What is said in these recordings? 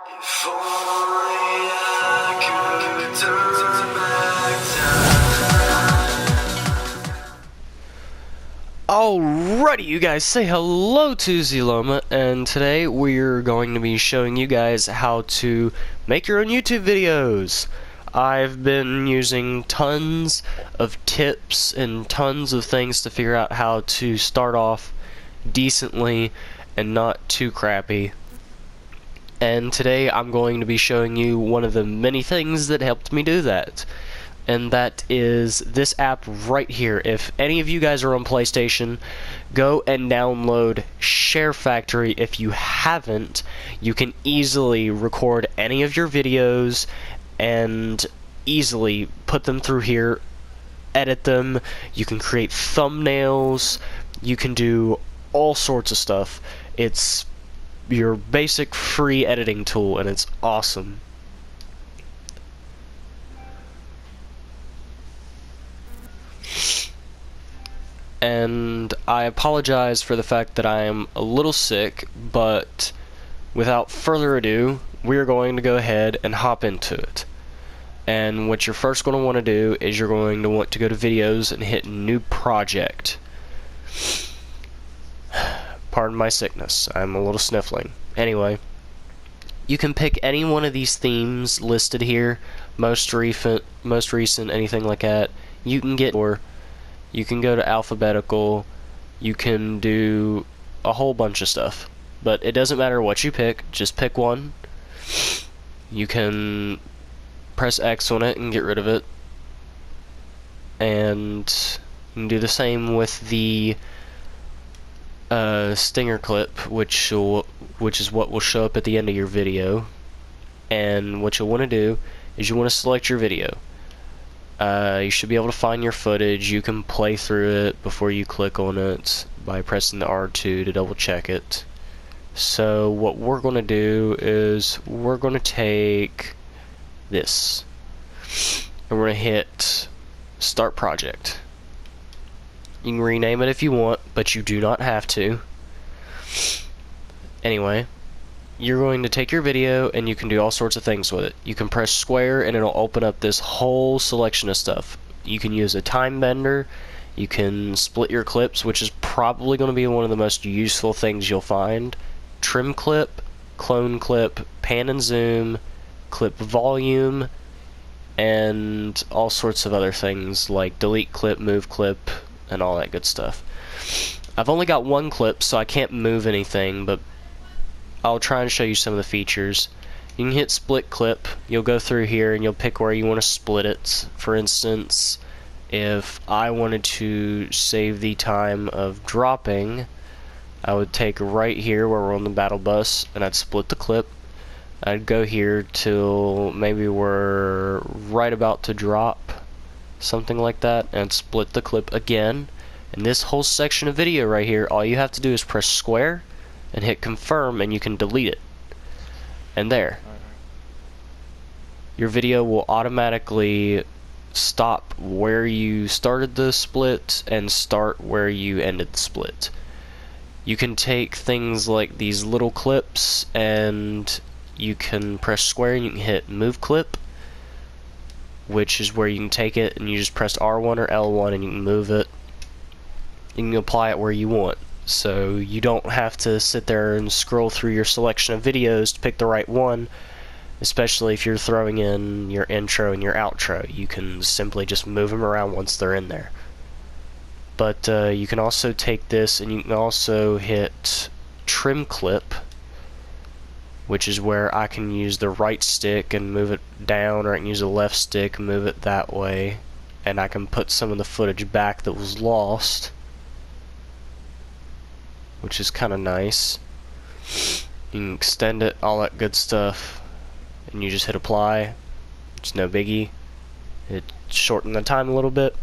If only I could turn back time. Alrighty, you guys, say hello to Zloma, and today we're going to be showing you guys how to make your own YouTube videos. I've been using tons of tips and tons of things to figure out how to start off decently and not too crappy. And today I'm going to be showing you one of the many things that helped me do that. And that is this app right here. If any of you guys are on PlayStation, go and download SHAREfactory. If you haven't, you can easily record any of your videos and easily put them through here, edit them. You can create thumbnails. You can do all sorts of stuff. It's your basic free editing tool, and it's awesome. And I apologize for the fact that I am a little sick, but without further ado, we're going to go ahead and hop into it. And what you're first going to want to do is you're going to want to go to videos and hit new project. Pardon my sickness, I'm a little sniffling. Anyway, you can pick any one of these themes listed here, most recent, anything like that. You can get, or you can go to alphabetical, you can do a whole bunch of stuff. But it doesn't matter what you pick, just pick one. You can press X on it and get rid of it. And you can do the same with the stinger clip, which is what will show up at the end of your video. And what you'll want to do is you want to select your video. You should be able to find your footage. You can play through it before you click on it by pressing the R2 to double check it. So what we're going to do is we're going to take this and we're going to hit Start Project. You can rename it if you want, but you do not have to. Anyway, you're going to take your video and you can do all sorts of things with it. You can press square and it'll open up this whole selection of stuff. You can use a time bender. You can split your clips, which is probably going to be one of the most useful things you'll find. Trim clip, clone clip, pan and zoom, clip volume, and all sorts of other things like delete clip, move clip, and all that good stuff. I've only got one clip, so I can't move anything, but I'll try and show you some of the features. You can hit split clip. You'll go through here and you'll pick where you want to split it. For instance, if I wanted to save the time of dropping, I would take right here where we're on the battle bus and I'd split the clip. I'd go here till maybe we're right about to drop, something like that, and split the clip again. And this whole section of video right here, all you have to do is press square and hit confirm and you can delete it. And there. Your video will automatically stop where you started the split and start where you ended the split. You can take things like these little clips and you can press square and you can hit move clip, which is where you can take it and you just press R1 or L1 and you can move it. You can apply it where you want. So you don't have to sit there and scroll through your selection of videos to pick the right one, especially if you're throwing in your intro and your outro. You can simply just move them around once they're in there. But you can also take this and you can also hit trim clip, which is where I can use the right stick and move it down, or I can use the left stick and move it that way, and I can put some of the footage back that was lost, which is kind of nice. You can extend it, all that good stuff, and you just hit apply. It's no biggie. It shortened the time a little bit.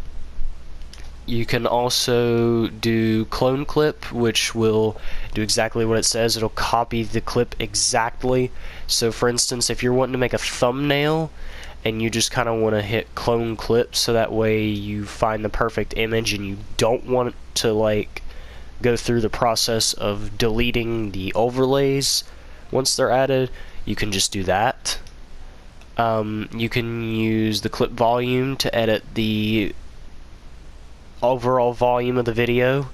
You can also do clone clip, which will do exactly what it says. It'll copy the clip exactly. So for instance, if you're wanting to make a thumbnail and you just kind of want to hit clone clip so that way you find the perfect image and you don't want to like go through the process of deleting the overlays once they're added, you can just do that. You can use the clip volume to edit the overall volume of the video.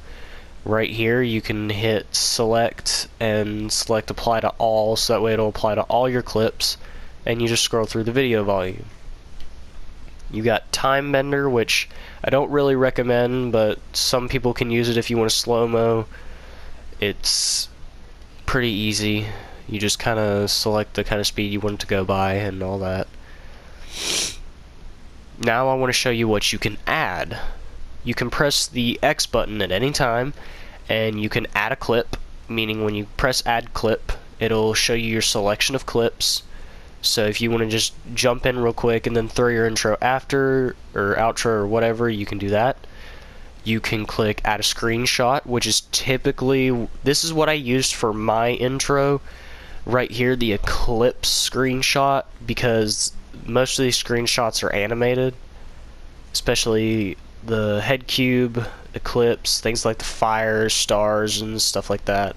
Right here you can hit select and select apply to all, so that way it'll apply to all your clips, and you just scroll through the video volume. You got time bender, which I don't really recommend, but some people can use it if you want to slow-mo. It's pretty easy. You just kind of select the kind of speed you want it to go by and all that. Now I want to show you what you can add. You can press the X button at any time and you can add a clip, meaning when you press add clip, it'll show you your selection of clips. So if you want to just jump in real quick and then throw your intro after, or outro or whatever, you can do that. You can click add a screenshot, which is typically, this is what I used for my intro right here, the Eclipse screenshot, because most of these screenshots are animated, especially the head cube, eclipse, things like the fires, stars, and stuff like that.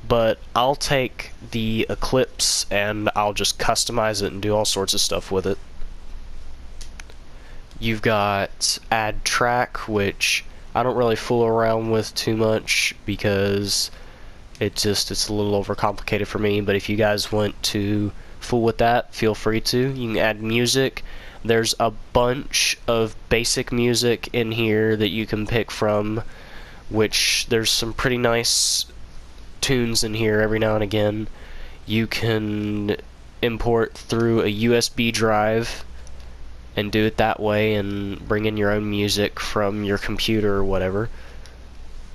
But I'll take the eclipse and I'll just customize it and do all sorts of stuff with it. You've got add track, which I don't really fool around with too much because it's a little overcomplicated for me, but if you guys want to fool with that, feel free to. You can add music. There's a bunch of basic music in here that you can pick from, which there's some pretty nice tunes in here every now and again. You can import through a USB drive and do it that way and bring in your own music from your computer or whatever.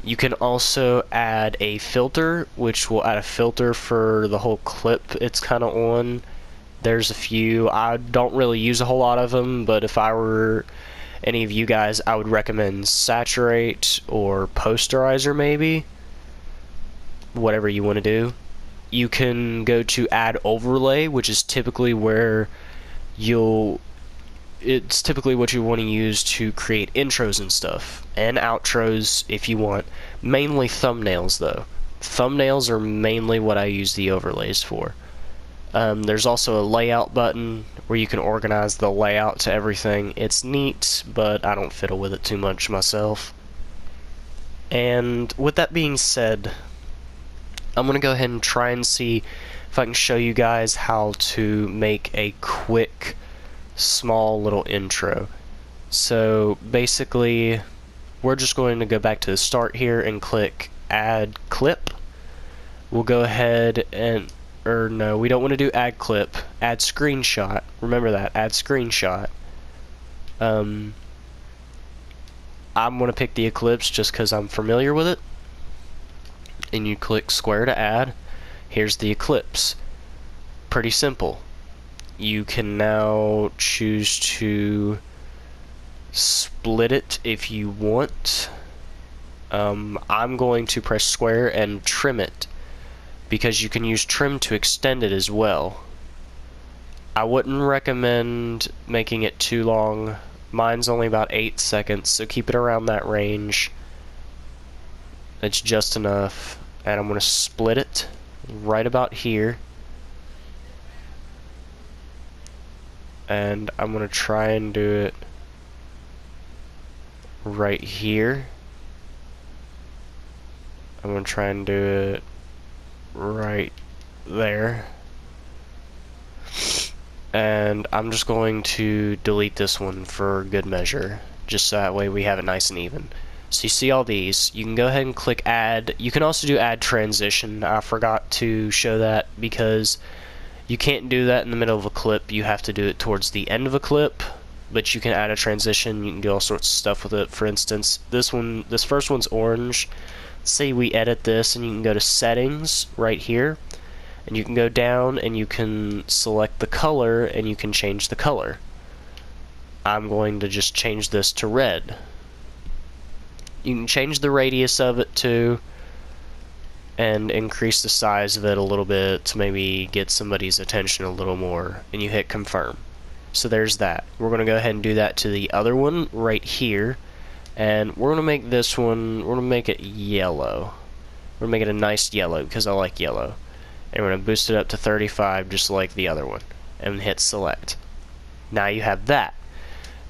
You can also add a filter, which will add a filter for the whole clip it's kind of on. There's a few. I don't really use a whole lot of them, but if I were any of you guys, I would recommend Saturate or Posterizer maybe. Whatever you want to do. You can go to add overlay, which is typically where it's typically what you want to use to create intros and stuff, and outros if you want. Mainly thumbnails though. Thumbnails are mainly what I use the overlays for. There's also a layout button where you can organize the layout to everything. It's neat, but I don't fiddle with it too much myself. And with that being said, I'm going to go ahead and try and see if I can show you guys how to make a quick, small little intro. So basically, we're just going to go back to the start here and click add clip. We'll go ahead and, or no, we don't want to do add clip, add screenshot. Remember that, add screenshot. I'm going to pick the Eclipse just because I'm familiar with it. And you click square to add. Here's the Eclipse. Pretty simple. You can now choose to split it if you want. I'm going to press square and trim it, because you can use trim to extend it as well. I wouldn't recommend making it too long. Mine's only about 8 seconds, so keep it around that range. It's just enough. And I'm going to split it right about here. And I'm going to try and do it right here. I'm going to try and do it right there. And I'm just going to delete this one for good measure, just so that way we have it nice and even. So you see all these, you can go ahead and click add. You can also do add transition. I forgot to show that because you can't do that in the middle of a clip. You have to do it towards the end of a clip, but you can add a transition. You can do all sorts of stuff with it. For instance, this first one's orange. Say we edit this, and you can go to settings right here, and you can go down and you can select the color and you can change the color. I'm going to just change this to red. You can change the radius of it too, and increase the size of it a little bit to maybe get somebody's attention a little more, and you hit confirm. So there's that. We're going to go ahead and do that to the other one right here, and we're going to make this one, we're going to make it yellow. We're going to make it a nice yellow because I like yellow. And we're going to boost it up to 35 just like the other one. And hit select. Now you have that.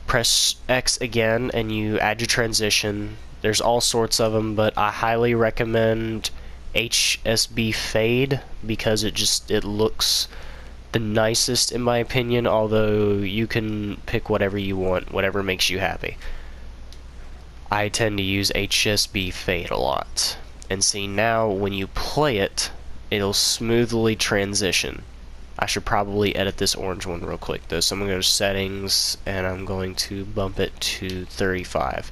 Press X again and you add your transition. There's all sorts of them, but I highly recommend HSB Fade because it looks the nicest in my opinion, although you can pick whatever you want, whatever makes you happy. I tend to use HSB Fade a lot. And see, now when you play it, it'll smoothly transition. I should probably edit this orange one real quick though, so I'm going to go to settings and I'm going to bump it to 35.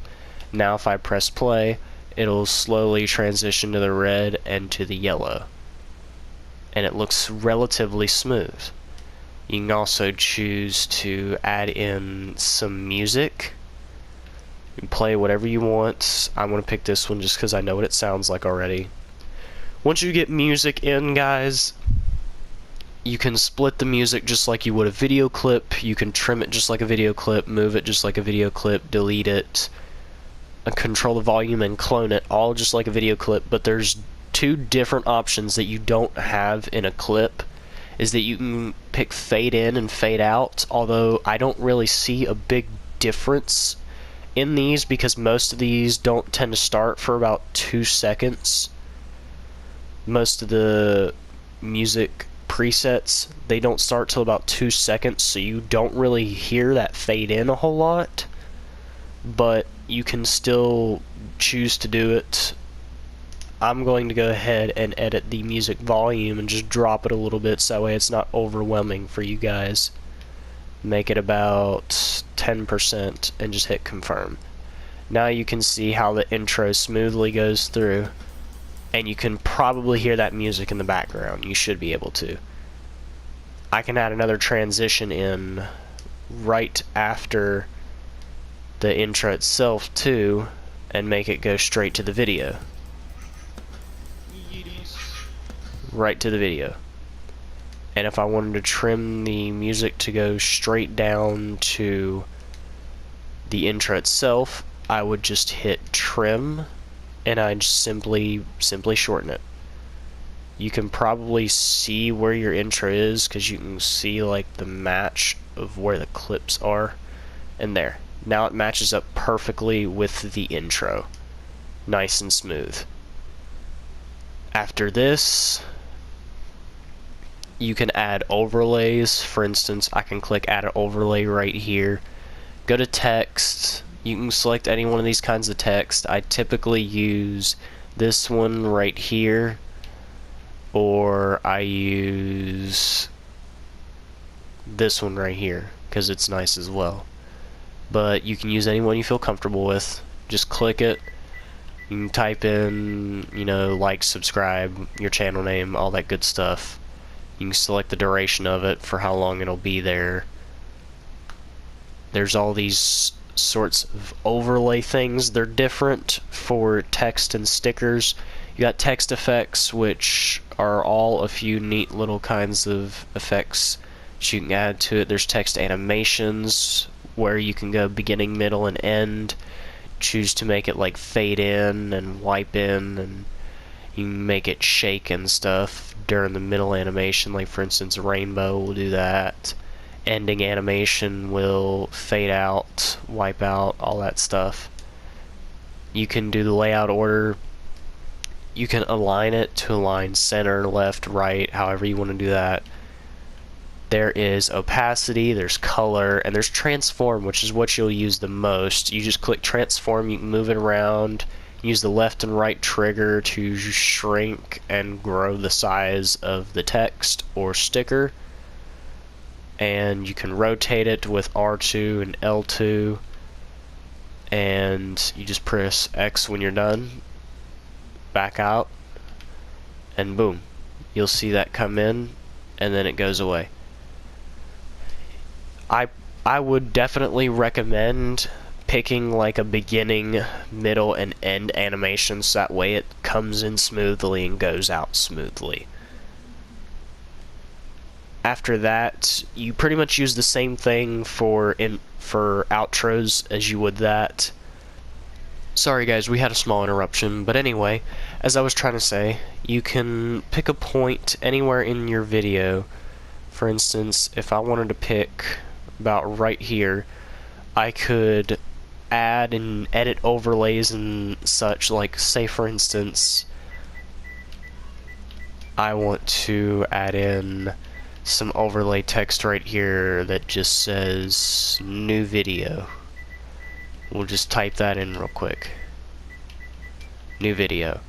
Now if I press play, it'll slowly transition to the red and to the yellow. And it looks relatively smooth. You can also choose to add in some music. You can play whatever you want. I'm going to pick this one just because I know what it sounds like already. Once you get music in, guys, you can split the music just like you would a video clip. You can trim it just like a video clip, move it just like a video clip, delete it, control the volume and clone it, all just like a video clip. But there's two different options that you don't have in a clip, is that you can pick fade in and fade out, although I don't really see a big difference in these because most of these don't tend to start for about 2 seconds. Most of the music presets, they don't start till about 2 seconds, so you don't really hear that fade in a whole lot, but you can still choose to do it. I'm going to go ahead and edit the music volume and just drop it a little bit so that way it's not overwhelming for you guys. Make it about 10% and just hit confirm. Now you can see how the intro smoothly goes through, and you can probably hear that music in the background. You should be able to. I can add another transition in right after the intro itself too and make it go straight to the video. Right to the video. And if I wanted to trim the music to go straight down to the intro itself, I would just hit trim and I'd simply shorten it. You can probably see where your intro is because you can see like the match of where the clips are, and there. Now it matches up perfectly with the intro. Nice and smooth. After this, you can add overlays. For instance, I can click add an overlay right here. Go to text. You can select any one of these kinds of text. I typically use this one right here, or I use this one right here because it's nice as well. But you can use any one you feel comfortable with. Just click it. You can type in, like, subscribe, your channel name, all that good stuff. You can select the duration of it for how long it'll be there. There's all these sorts of overlay things. They're different for text and stickers. You got text effects, which are all a few neat little kinds of effects that you can add to it. There's text animations, where you can go beginning, middle, and end. Choose to make it like fade in and wipe in, and you can make it shake and stuff during the middle animation. Like for instance, rainbow will do that. Ending animation will fade out, wipe out, all that stuff. You can do the layout order. You can align it to align center, left, right, however you want to do that. There is opacity, there's color, and there's transform, which is what you'll use the most. You just click transform, you can move it around, use the left and right trigger to shrink and grow the size of the text or sticker. And you can rotate it with R2 and L2, and you just press X when you're done, back out, and boom, you'll see that come in and then it goes away. I would definitely recommend picking like a beginning, middle, and end animation so that way it comes in smoothly and goes out smoothly. After that, you pretty much use the same thing for outros as you would that. Sorry guys, we had a small interruption, but anyway, as I was trying to say, you can pick a point anywhere in your video. For instance, if I wanted to pick about right here, I could add and edit overlays and such. Like, say for instance, I want to add in some overlay text right here that just says new video. We'll just type that in real quick. New video.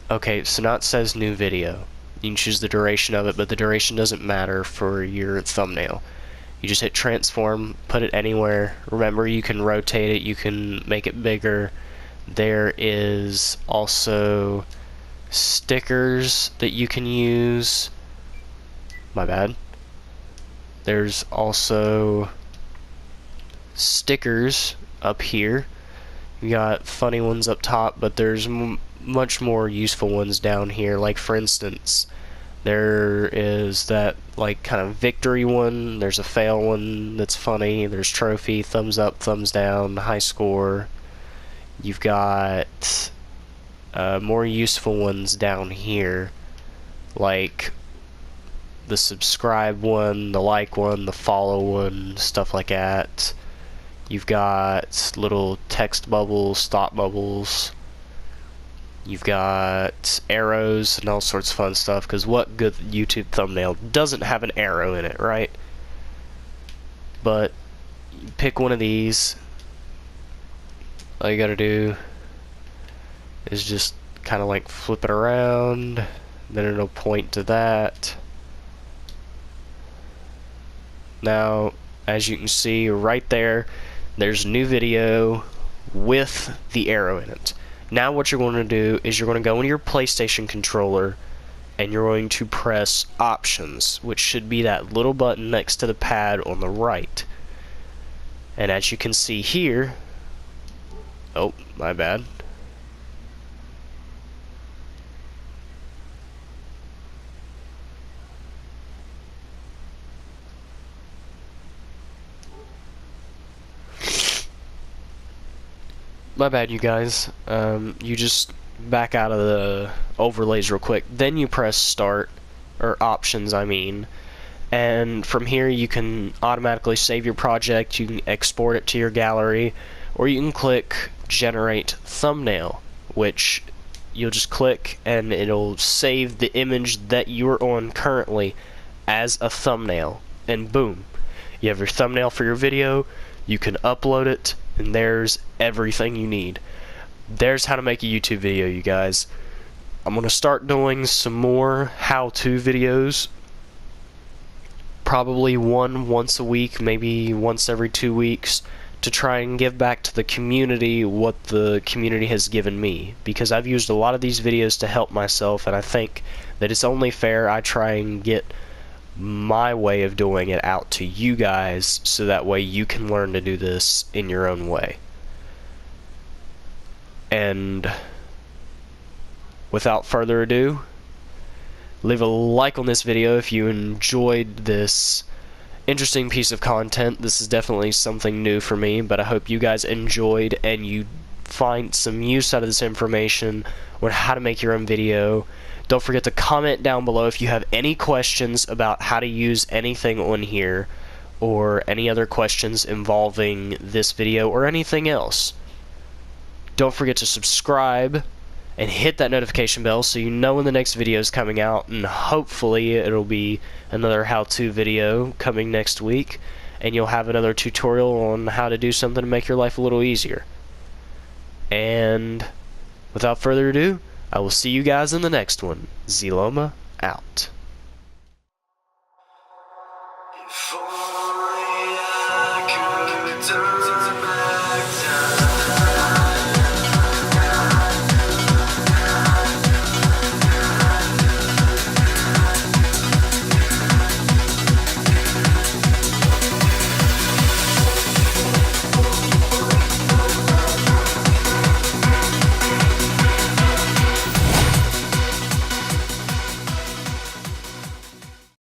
Okay, so now it says new video. You can choose the duration of it, but the duration doesn't matter for your thumbnail. You just hit transform, put it anywhere. Remember, you can rotate it, you can make it bigger. There is also stickers that you can use. My bad. There's also stickers up here. You got funny ones up top, but there's much more useful ones down here. Like, for instance, there is that like kind of victory one, there's a fail one that's funny, there's trophy, thumbs up, thumbs down, high score. You've got more useful ones down here, like the subscribe one, the like one, the follow one, stuff like that. You've got little text bubbles, thought bubbles. You've got arrows and all sorts of fun stuff, because what good YouTube thumbnail doesn't have an arrow in it, right? But you pick one of these. All you gotta do is just kind of like flip it around, then it'll point to that. Now, as you can see right there, there's new video with the arrow in it. Now what you're going to do is you're going to go into your PlayStation controller and you're going to press options, which should be that little button next to the pad on the right. And as you can see here, oh, my bad. My bad, you guys. You just back out of the overlays real quick. Then you press start, or options, I mean. And from here you can automatically save your project, you can export it to your gallery, or you can click generate thumbnail, which you'll just click and it'll save the image that you're on currently as a thumbnail. And boom, you have your thumbnail for your video, you can upload it, and there's everything you need. There's how to make a YouTube video, you guys. I'm going to start doing some more how-to videos. Probably once a week, maybe once every 2 weeks, to try and give back to the community what the community has given me. Because I've used a lot of these videos to help myself, and I think that it's only fair I try and get my way of doing it out to you guys, so that way you can learn to do this in your own way. And without further ado, leave a like on this video if you enjoyed this interesting piece of content. This is definitely something new for me, but I hope you guys enjoyed and you find some use out of this information on how to make your own video. Don't forget to comment down below if you have any questions about how to use anything on here, or any other questions involving this video or anything else. Don't forget to subscribe and hit that notification bell so you know when the next video is coming out, and hopefully it'll be another how-to video coming next week, and you'll have another tutorial on how to do something to make your life a little easier. And without further ado, I will see you guys in the next one. Zeloma out.